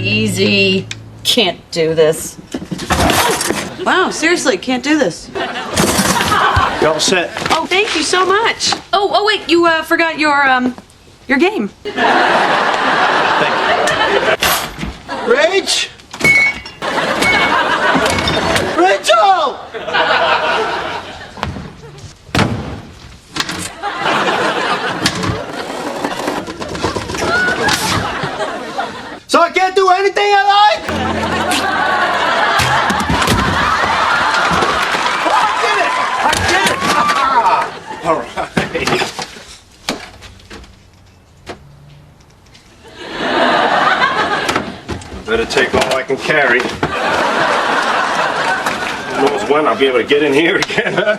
Easy. Can't do this. Wow, seriously, can't do this. You're all set. Oh, thank you so much. Oh, wait, you forgot your game. Thank you. Rach! Rachel! So I can't do anything I like? Oh, I did it! All right. Better take all I can carry. Who knows when I'll be able to get in here again, huh?